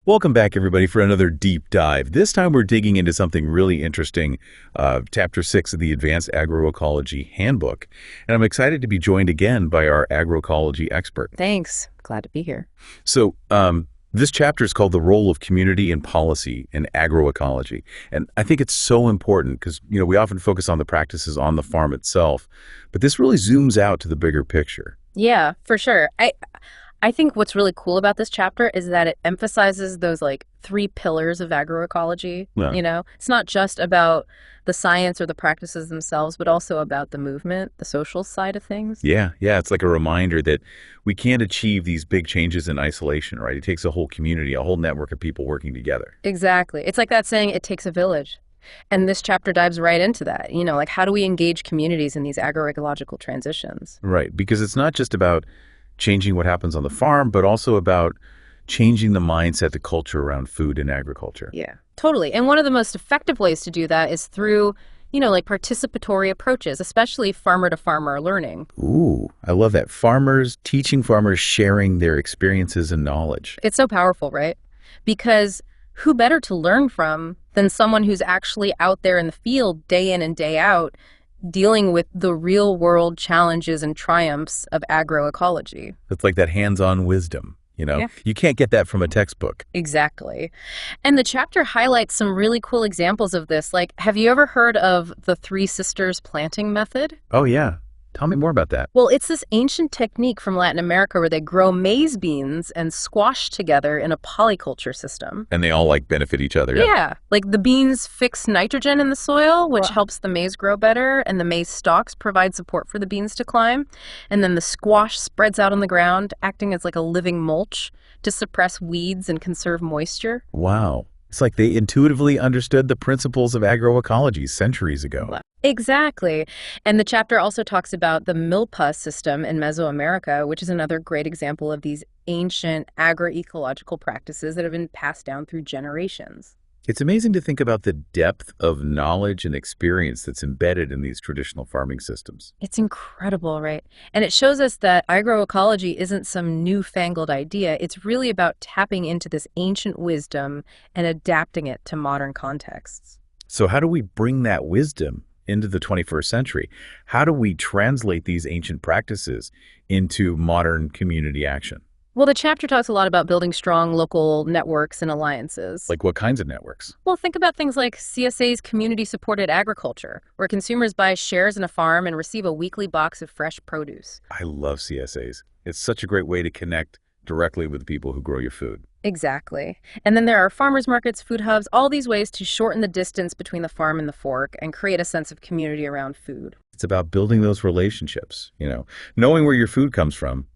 Welcome back, everybody, for another deep dive. This time we're digging into something really interesting, Chapter 6 of the Advanced Agroecology Handbook. And I'm excited to be joined again by our agroecology expert. Thanks. Glad to be here. So this chapter is called The Role of Community and Policy in Agroecology. And I think it's so important because, we often focus on the practices on the farm itself, but this really zooms out to the bigger picture. Yeah, for sure. I think what's really cool about this chapter is that it emphasizes those three pillars of agroecology. Yeah. It's not just about the science or the practices themselves, but also about the movement, the social side of things. Yeah. It's like a reminder that we can't achieve these big changes in isolation, right? It takes a whole community, a whole network of people working together. Exactly. It's like that saying, it takes a village. And this chapter dives right into that. How do we engage communities in these agroecological transitions? Right. Because it's not just about changing what happens on the farm, but also about changing the mindset, the culture around food and agriculture. Yeah, totally. And one of the most effective ways to do that is through, participatory approaches, especially farmer-to-farmer learning. Ooh, I love that. Teaching farmers, sharing their experiences and knowledge. It's so powerful, right? Because who better to learn from than someone who's actually out there in the field day in and day out, dealing with the real-world challenges and triumphs of agroecology. It's like that hands-on wisdom, Yeah. You can't get that from a textbook. Exactly. And the chapter highlights some really cool examples of this. Have you ever heard of the Three Sisters planting method? Oh, yeah. Tell me more about that. Well, it's this ancient technique from Latin America where they grow maize beans and squash together in a polyculture system. And they all benefit each other. Yeah. The beans fix nitrogen in the soil, which helps the maize grow better, and the maize stalks provide support for the beans to climb. And then the squash spreads out on the ground, acting as a living mulch to suppress weeds and conserve moisture. Wow. It's like they intuitively understood the principles of agroecology centuries ago. Exactly. And the chapter also talks about the milpa system in Mesoamerica, which is another great example of these ancient agroecological practices that have been passed down through generations. It's amazing to think about the depth of knowledge and experience that's embedded in these traditional farming systems. It's incredible, right? And it shows us that agroecology isn't some newfangled idea. It's really about tapping into this ancient wisdom and adapting it to modern contexts. So how do we bring that wisdom into the 21st century? How do we translate these ancient practices into modern community action? Well, the chapter talks a lot about building strong local networks and alliances. Like what kinds of networks? Well, think about things like CSA's community-supported agriculture, where consumers buy shares in a farm and receive a weekly box of fresh produce. I love CSAs. It's such a great way to connect directly with the people who grow your food. Exactly. And then there are farmers markets, food hubs, all these ways to shorten the distance between the farm and the fork and create a sense of community around food. It's about building those relationships, knowing where your food comes from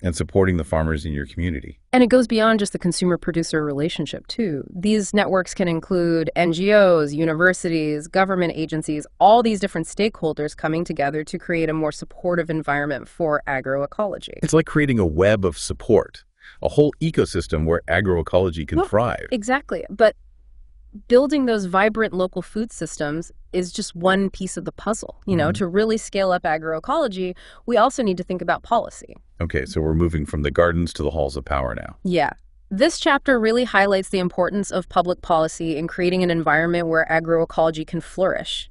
and supporting the farmers in your community. And it goes beyond just the consumer-producer relationship, too. These networks can include NGOs, universities, government agencies, all these different stakeholders coming together to create a more supportive environment for agroecology. It's like creating a web of support, a whole ecosystem where agroecology can thrive. Exactly. But building those vibrant local food systems is just one piece of the puzzle. To really scale up agroecology, we also need to think about policy. Okay, so we're moving from the gardens to the halls of power now. Yeah. This chapter really highlights the importance of public policy in creating an environment where agroecology can flourish,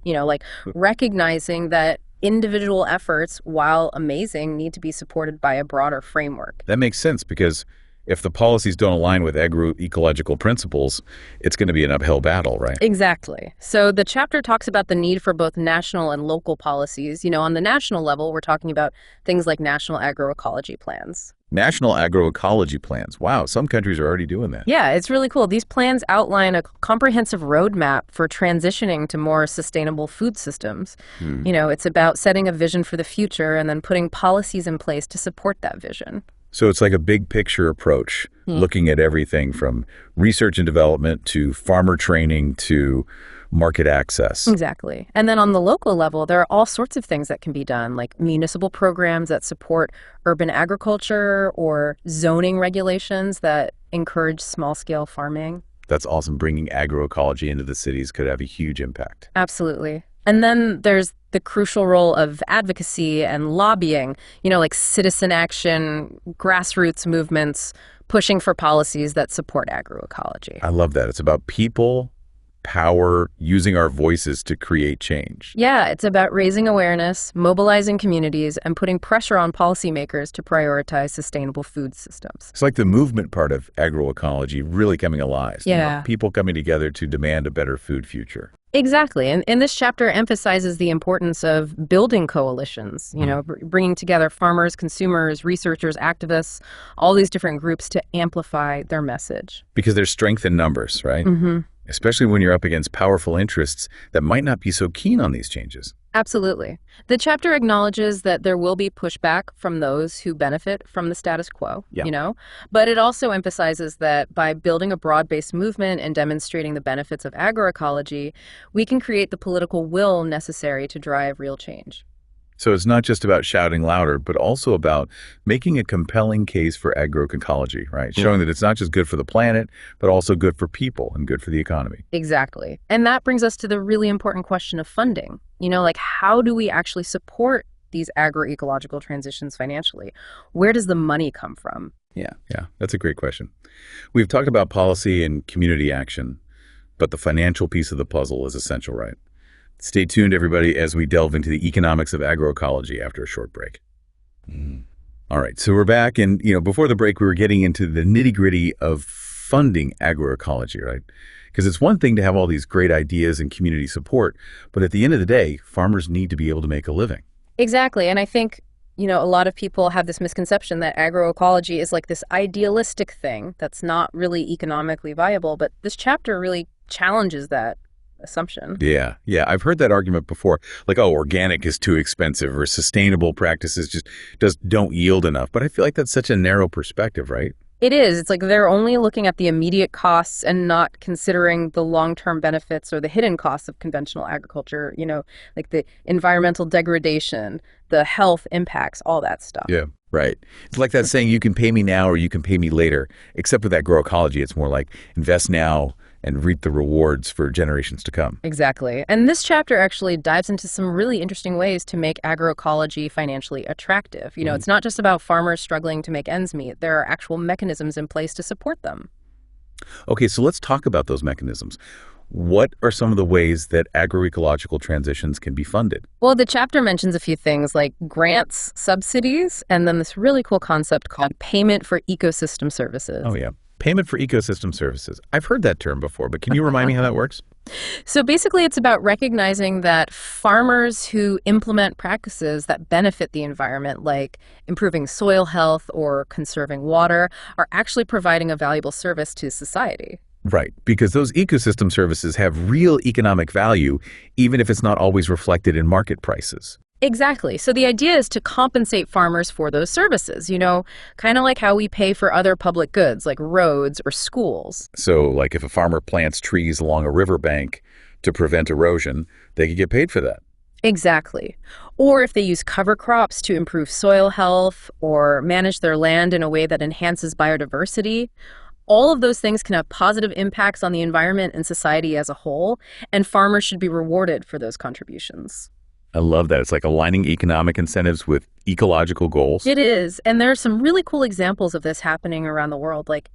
recognizing that individual efforts, while amazing, need to be supported by a broader framework. That makes sense because if the policies don't align with agroecological principles, it's going to be an uphill battle, right? Exactly. So the chapter talks about the need for both national and local policies. On the national level, we're talking about things like national agroecology plans. National agroecology plans. Wow, some countries are already doing that. Yeah, it's really cool. These plans outline a comprehensive roadmap for transitioning to more sustainable food systems. It's about setting a vision for the future and then putting policies in place to support that vision. So it's like a big picture approach, looking at everything from research and development to farmer training to market access. Exactly. And then on the local level, there are all sorts of things that can be done, like municipal programs that support urban agriculture or zoning regulations that encourage small-scale farming. That's awesome. Bringing agroecology into the cities could have a huge impact. Absolutely. And then there's the crucial role of advocacy and lobbying, like citizen action, grassroots movements, pushing for policies that support agroecology. I love that. It's about people, power, using our voices to create change. Yeah, it's about raising awareness, mobilizing communities, and putting pressure on policymakers to prioritize sustainable food systems. It's like the movement part of agroecology really coming alive. Yeah. People coming together to demand a better food future. Exactly. And this chapter emphasizes the importance of building coalitions, bringing together farmers, consumers, researchers, activists, all these different groups to amplify their message. Because there's strength in numbers, right? Mm-hmm. Especially when you're up against powerful interests that might not be so keen on these changes. Absolutely. The chapter acknowledges that there will be pushback from those who benefit from the status quo, but it also emphasizes that by building a broad-based movement and demonstrating the benefits of agroecology, we can create the political will necessary to drive real change. So it's not just about shouting louder, but also about making a compelling case for agroecology, right? Showing that it's not just good for the planet, but also good for people and good for the economy. Exactly. And that brings us to the really important question of funding. How do we actually support these agroecological transitions financially? Where does the money come from? Yeah, that's a great question. We've talked about policy and community action, but the financial piece of the puzzle is essential, right? Stay tuned, everybody, as we delve into the economics of agroecology after a short break. All right, so we're back, and before the break, we were getting into the nitty-gritty of funding agroecology, right? Because it's one thing to have all these great ideas and community support, but at the end of the day, farmers need to be able to make a living. Exactly, and I think a lot of people have this misconception that agroecology is like this idealistic thing that's not really economically viable, but this chapter really challenges that assumption. Yeah, I've heard that argument before, like, oh, organic is too expensive or sustainable practices just don't yield enough. But I feel like that's such a narrow perspective, right? It is. It's like they're only looking at the immediate costs and not considering the long-term benefits or the hidden costs of conventional agriculture, like the environmental degradation, the health impacts, all that stuff. Yeah, right. It's like that saying, you can pay me now or you can pay me later. Except with agroecology, it's more like invest now and reap the rewards for generations to come. Exactly. And this chapter actually dives into some really interesting ways to make agroecology financially attractive. It's not just about farmers struggling to make ends meet. There are actual mechanisms in place to support them. Okay, so let's talk about those mechanisms. What are some of the ways that agroecological transitions can be funded? Well, the chapter mentions a few things like grants, subsidies, and then this really cool concept called payment for ecosystem services. Oh, yeah. Payment for ecosystem services. I've heard that term before, but can you remind me how that works? So basically, it's about recognizing that farmers who implement practices that benefit the environment, like improving soil health or conserving water, are actually providing a valuable service to society. Right, because those ecosystem services have real economic value, even if it's not always reflected in market prices. Exactly. So the idea is to compensate farmers for those services, kind of like how we pay for other public goods like roads or schools. So like if a farmer plants trees along a riverbank to prevent erosion, they could get paid for that. Exactly. Or if they use cover crops to improve soil health or manage their land in a way that enhances biodiversity. All of those things can have positive impacts on the environment and society as a whole, and farmers should be rewarded for those contributions. I love that. It's like aligning economic incentives with ecological goals. It is. And there are some really cool examples of this happening around the world. Like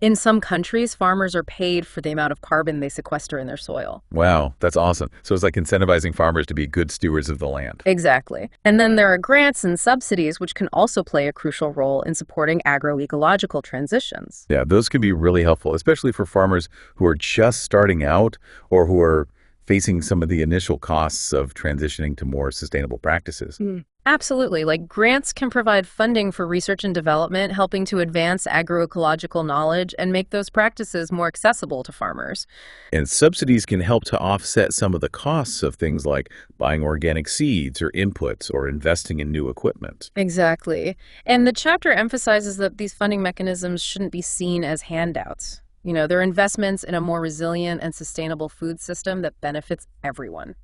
in some countries, farmers are paid for the amount of carbon they sequester in their soil. Wow, that's awesome. So it's like incentivizing farmers to be good stewards of the land. Exactly. And then there are grants and subsidies, which can also play a crucial role in supporting agroecological transitions. Yeah, those can be really helpful, especially for farmers who are just starting out or who are facing some of the initial costs of transitioning to more sustainable practices. Absolutely. Like grants can provide funding for research and development, helping to advance agroecological knowledge and make those practices more accessible to farmers. And subsidies can help to offset some of the costs of things like buying organic seeds or inputs or investing in new equipment. Exactly. And the chapter emphasizes that these funding mechanisms shouldn't be seen as handouts. They're investments in a more resilient and sustainable food system that benefits everyone.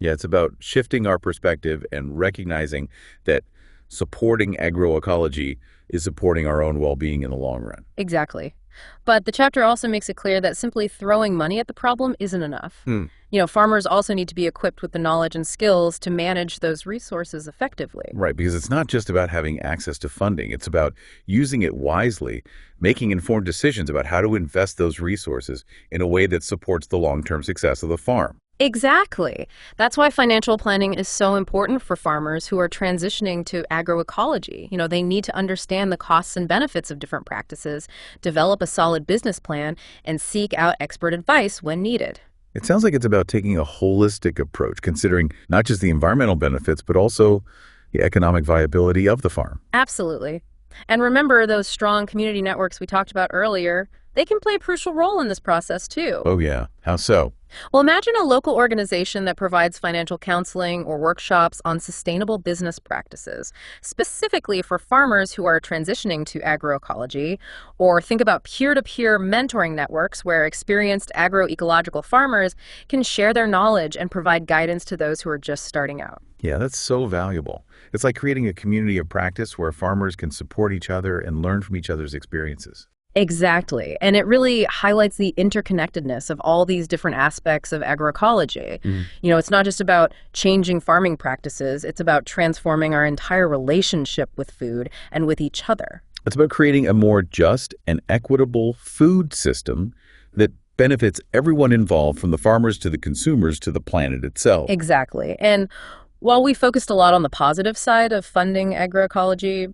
Yeah, it's about shifting our perspective and recognizing that supporting agroecology is supporting our own well-being in the long run. Exactly. But the chapter also makes it clear that simply throwing money at the problem isn't enough. Hmm. Farmers also need to be equipped with the knowledge and skills to manage those resources effectively. Right, because it's not just about having access to funding. It's about using it wisely, making informed decisions about how to invest those resources in a way that supports the long-term success of the farm. Exactly. That's why financial planning is so important for farmers who are transitioning to agroecology. They need to understand the costs and benefits of different practices, develop a solid business plan, and seek out expert advice when needed. It sounds like it's about taking a holistic approach, considering not just the environmental benefits, but also the economic viability of the farm. Absolutely. And remember those strong community networks we talked about earlier, they can play a crucial role in this process too. Oh, yeah. How so? Well, imagine a local organization that provides financial counseling or workshops on sustainable business practices, specifically for farmers who are transitioning to agroecology, or think about peer-to-peer mentoring networks where experienced agroecological farmers can share their knowledge and provide guidance to those who are just starting out. Yeah, that's so valuable. It's like creating a community of practice where farmers can support each other and learn from each other's experiences. Exactly. And it really highlights the interconnectedness of all these different aspects of agroecology. It's not just about changing farming practices, it's about transforming our entire relationship with food and with each other. It's about creating a more just and equitable food system that benefits everyone involved, from the farmers to the consumers to the planet itself. Exactly. And while we focused a lot on the positive side of funding agroecology,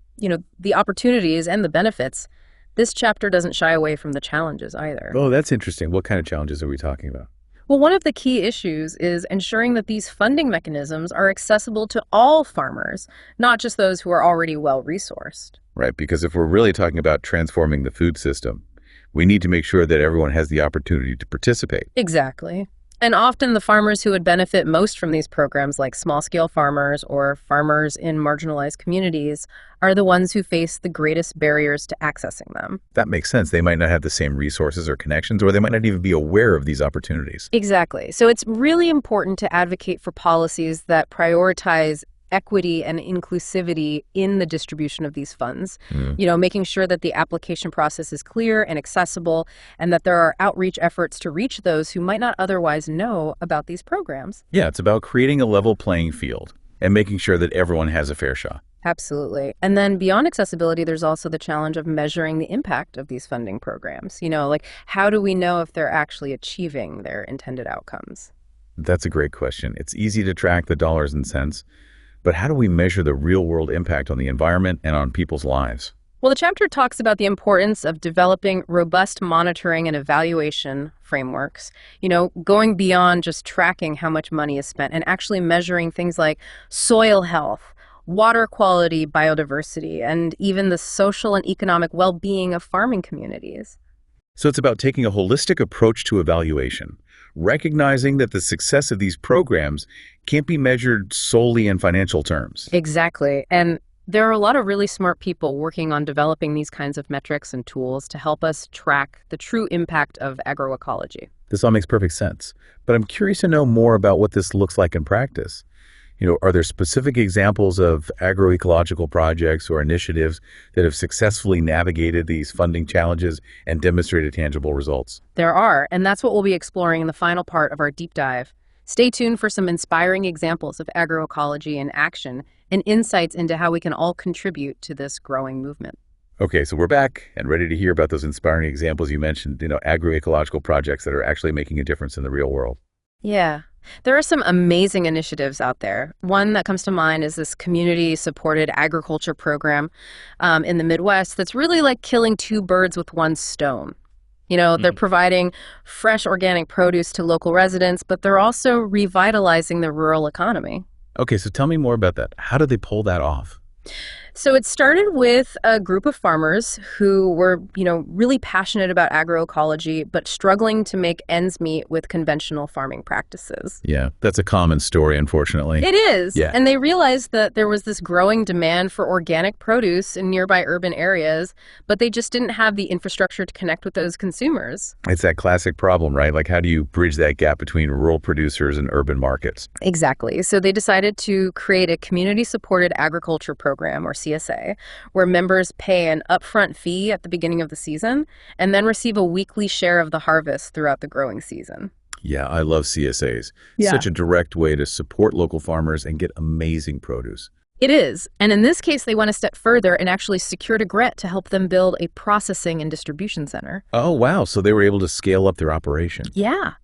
the opportunities and the benefits, this chapter doesn't shy away from the challenges either. Oh, that's interesting. What kind of challenges are we talking about? Well, one of the key issues is ensuring that these funding mechanisms are accessible to all farmers, not just those who are already well-resourced. Right, because if we're really talking about transforming the food system, we need to make sure that everyone has the opportunity to participate. Exactly. And often the farmers who would benefit most from these programs, like small-scale farmers or farmers in marginalized communities, are the ones who face the greatest barriers to accessing them. That makes sense. They might not have the same resources or connections, or they might not even be aware of these opportunities. Exactly. So it's really important to advocate for policies that prioritize equity and inclusivity in the distribution of these funds, making sure that the application process is clear and accessible, and that there are outreach efforts to reach those who might not otherwise know about these programs. Yeah, it's about creating a level playing field and making sure that everyone has a fair shot. Absolutely. And then beyond accessibility, there's also the challenge of measuring the impact of these funding programs. Like how do we know if they're actually achieving their intended outcomes? That's a great question. It's easy to track the dollars and cents, but how do we measure the real-world impact on the environment and on people's lives? Well, the chapter talks about the importance of developing robust monitoring and evaluation frameworks, going beyond just tracking how much money is spent and actually measuring things like soil health, water quality, biodiversity, and even the social and economic well-being of farming communities. So it's about taking a holistic approach to evaluation, recognizing that the success of these programs can't be measured solely in financial terms. Exactly. And there are a lot of really smart people working on developing these kinds of metrics and tools to help us track the true impact of agroecology. This all makes perfect sense, but I'm curious to know more about what this looks like in practice. Are there specific examples of agroecological projects or initiatives that have successfully navigated these funding challenges and demonstrated tangible results? There are, and that's what we'll be exploring in the final part of our deep dive. Stay tuned for some inspiring examples of agroecology in action and insights into how we can all contribute to this growing movement. Okay, so we're back and ready to hear about those inspiring examples you mentioned, agroecological projects that are actually making a difference in the real world. Yeah. There are some amazing initiatives out there. One that comes to mind is this community-supported agriculture program in the Midwest that's really like killing two birds with one stone. They're providing fresh organic produce to local residents, but they're also revitalizing the rural economy. Okay, so tell me more about that. How did they pull that off? So it started with a group of farmers who were, really passionate about agroecology, but struggling to make ends meet with conventional farming practices. Yeah, that's a common story, unfortunately. It is. Yeah. And they realized that there was this growing demand for organic produce in nearby urban areas, but they just didn't have the infrastructure to connect with those consumers. It's that classic problem, right? Like, how do you bridge that gap between rural producers and urban markets? Exactly. So they decided to create a community-supported agriculture program, or CSA, where members pay an upfront fee at the beginning of the season and then receive a weekly share of the harvest throughout the growing season. Yeah, I love CSAs. Yeah. Such a direct way to support local farmers and get amazing produce. It is. And in this case, they went a step further and actually secured a grant to help them build a processing and distribution center. Oh, wow. So they were able to scale up their operation. Yeah,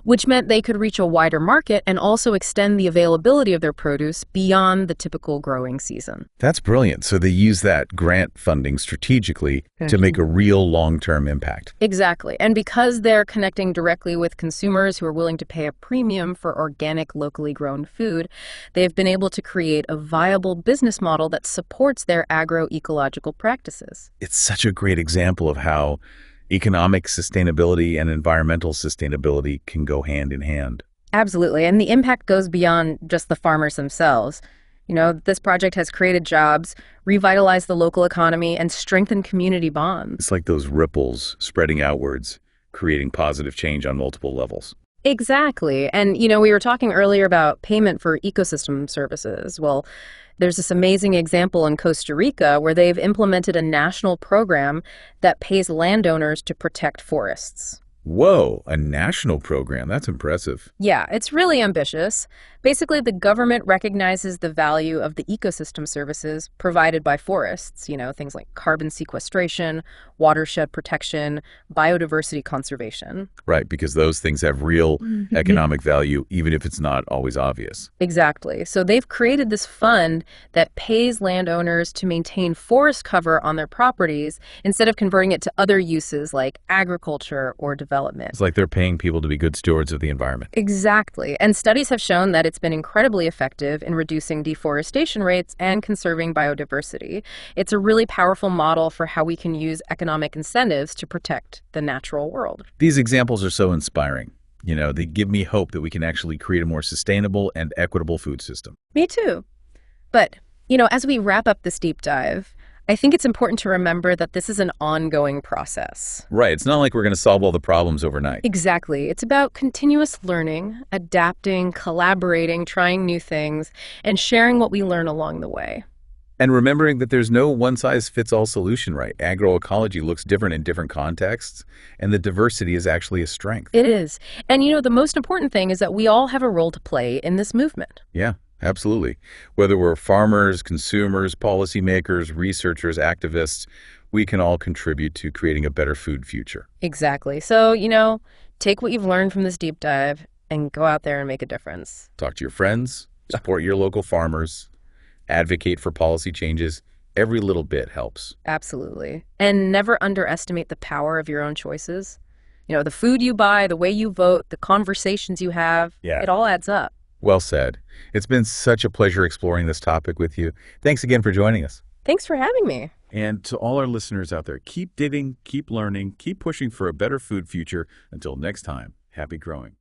which meant they could reach a wider market and also extend the availability of their produce beyond the typical growing season. That's brilliant. So they use that grant funding strategically to make a real long-term impact. Exactly. And because they're connecting directly with consumers who are willing to pay a premium for organic, locally grown food, they've been able to create a viable business model that supports their agroecological practices. It's such a great example of how economic sustainability and environmental sustainability can go hand in hand. Absolutely. And the impact goes beyond just the farmers themselves. This project has created jobs, revitalized the local economy, and strengthened community bonds. It's like those ripples spreading outwards, creating positive change on multiple levels. Exactly. And, we were talking earlier about payment for ecosystem services. Well, there's this amazing example in Costa Rica where they've implemented a national program that pays landowners to protect forests. Whoa, a national program. That's impressive. Yeah, it's really ambitious. Basically, the government recognizes the value of the ecosystem services provided by forests, things like carbon sequestration, watershed protection, biodiversity conservation. Right, because those things have real economic value, even if it's not always obvious. Exactly. So they've created this fund that pays landowners to maintain forest cover on their properties instead of converting it to other uses like agriculture or development. It's like they're paying people to be good stewards of the environment. Exactly. And studies have shown that it's been incredibly effective in reducing deforestation rates and conserving biodiversity. It's a really powerful model for how we can use economic incentives to protect the natural world. These examples are so inspiring. They give me hope that we can actually create a more sustainable and equitable food system. Me too. But, as we wrap up this deep dive, I think it's important to remember that this is an ongoing process. Right. It's not like we're going to solve all the problems overnight. Exactly. It's about continuous learning, adapting, collaborating, trying new things, and sharing what we learn along the way. And remembering that there's no one-size-fits-all solution, right? Agroecology looks different in different contexts, and the diversity is actually a strength. It is. And, the most important thing is that we all have a role to play in this movement. Yeah. Absolutely. Whether we're farmers, consumers, policymakers, researchers, activists, we can all contribute to creating a better food future. Exactly. So, take what you've learned from this deep dive and go out there and make a difference. Talk to your friends, support your local farmers, advocate for policy changes. Every little bit helps. Absolutely. And never underestimate the power of your own choices. The food you buy, the way you vote, the conversations you have, it all adds up. Well said. It's been such a pleasure exploring this topic with you. Thanks again for joining us. Thanks for having me. And to all our listeners out there, keep digging, keep learning, keep pushing for a better food future. Until next time, happy growing.